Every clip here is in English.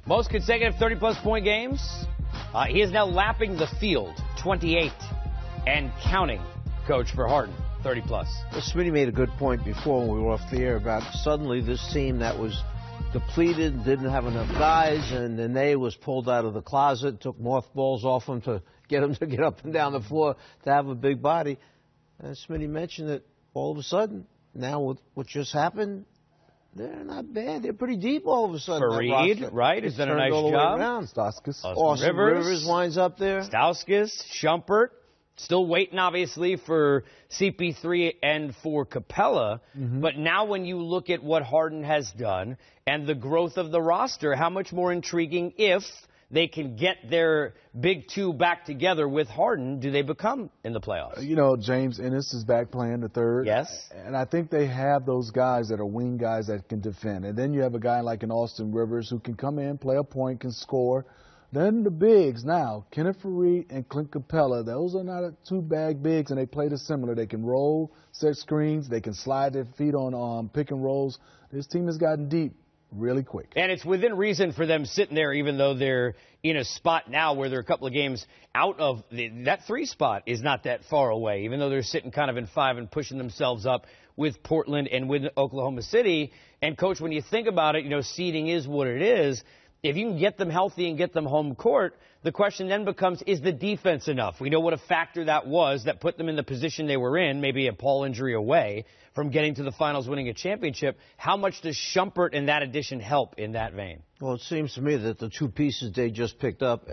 Most consecutive 30-plus point games. He is now lapping the field, 28, and counting, Coach, for Harden, 30-plus. Well, Smitty made a good point before when we were off the air about suddenly this team that was depleted, didn't have enough guys, and Nene was pulled out of the closet, took mothballs off him to get up and down the floor to have a big body. And Smitty mentioned that all of a sudden, now with what just happened, they're not bad. They're pretty deep all of a sudden. Fareed, right? He's done a nice job. Austin Rivers winds up there. Stauskas, Shumpert. Still waiting, obviously, for CP3 and for Capella. But now when you look at what Harden has done and the growth of the roster, how much more intriguing if they can get their big two back together with Harden, do they become in the playoffs? You know, James Ennis is back playing the third. Yes. And I think they have those guys that are wing guys that can defend. And then you have a guy like an Austin Rivers who can come in, play a point, can score. Then the bigs now, Kenneth Fareed and Clint Capella, those are not two bad bigs, and they play the similar. They can roll, set screens, they can slide their feet on pick and rolls. This team has gotten deep really quick. And it's within reason for them sitting there, even though they're in a spot now where they're a couple of games out of that 3 spot is not that far away, even though they're sitting kind of in 5 and pushing themselves up with Portland and with Oklahoma City. And, Coach, when you think about it, you know, seeding is what it is. If you can get them healthy and get them home court, the question then becomes, is the defense enough? We know what a factor that was that put them in the position they were in, maybe a Paul injury away from getting to the finals, winning a championship. How much does Shumpert and that addition help in that vein? Well, it seems to me that the 2 pieces they just picked up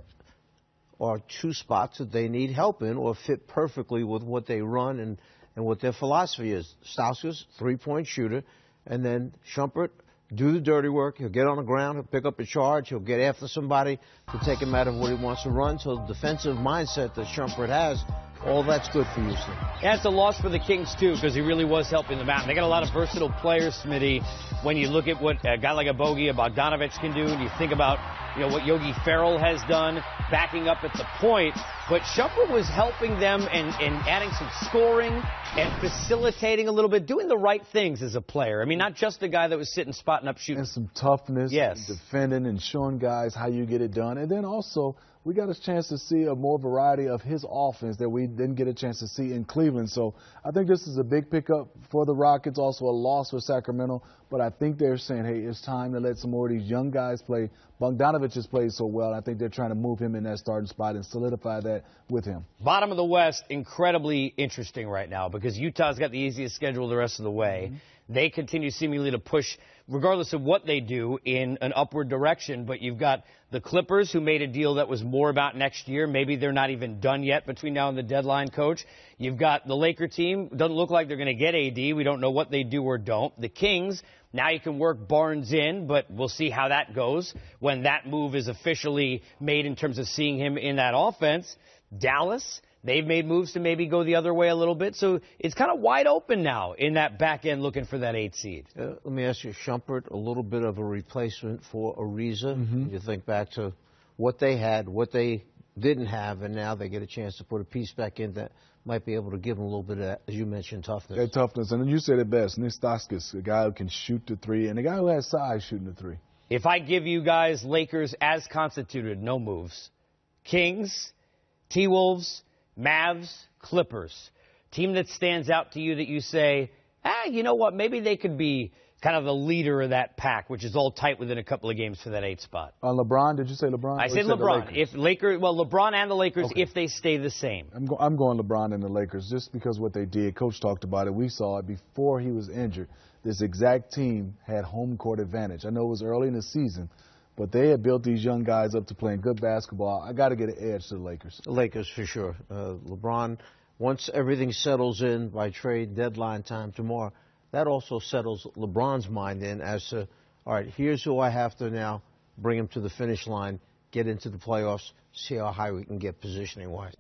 are 2 spots that they need help in or fit perfectly with what they run and what their philosophy is. Stauskas, 3-point shooter, and then Shumpert, do the dirty work. He'll get on the ground. He'll pick up a charge. He'll get after somebody to take him out of what he wants to run. So the defensive mindset that Shumpert has, all that's good for Houston. Yeah, it's a loss for the Kings, too, because he really was helping them out. And they got a lot of versatile players, Smitty. When you look at what a guy like a Bogey, a Bogdanovich can do, and you think about, you know, what Yogi Ferrell has done, backing up at the point. But Shumpert was helping them and adding some scoring and facilitating a little bit, doing the right things as a player. I mean, not just the guy that was sitting, spotting up, shooting. And some toughness, yes, defending and showing guys how you get it done. And then also, we got a chance to see a more variety of his offense that we didn't get a chance to see in Cleveland. So I think this is a big pickup for the Rockets, also a loss for Sacramento. But I think they're saying, hey, it's time to let some more of these young guys play. Bogdanovich has played so well. I think they're trying to move him in that starting spot and solidify that with him. Bottom of the West, incredibly interesting right now because Utah's got the easiest schedule the rest of the way. They continue seemingly to push, regardless of what they do, in an upward direction. But you've got the Clippers, who made a deal that was more about next year. Maybe they're not even done yet between now and the deadline, Coach. You've got the Laker team. Doesn't look like they're going to get AD. We don't know what they do or don't. The Kings, now you can work Barnes in, but we'll see how that goes when that move is officially made in terms of seeing him in that offense. Dallas, they've made moves to maybe go the other way a little bit. So it's kind of wide open now in that back end looking for that 8 seed. Let me ask you, Shumpert, a little bit of a replacement for Ariza. You think back to what they had, what they didn't have, and now they get a chance to put a piece back in that might be able to give them a little bit of that, as you mentioned, toughness. That toughness. And you said it best. Nick Stauskas, a guy who can shoot the 3, and a guy who has size shooting the 3. If I give you guys Lakers as constituted, no moves. Kings, T-Wolves, Mavs, Clippers. Team that stands out to you that you say, you know what, maybe they could be kind of the leader of that pack, which is all tight within a couple of games for that 8 spot. LeBron, did you say LeBron? I said LeBron. LeBron and the Lakers, if they stay the same. I'm going LeBron and the Lakers just because what they did. Coach talked about it. We saw it before he was injured. This exact team had home court advantage. I know it was early in the season, but they had built these young guys up to playing good basketball. I got to get an edge to the Lakers. The Lakers, for sure. LeBron, once everything settles in by trade deadline time tomorrow, that also settles LeBron's mind in as to, all right, here's who I have to now bring him to the finish line, get into the playoffs, see how high we can get positioning-wise.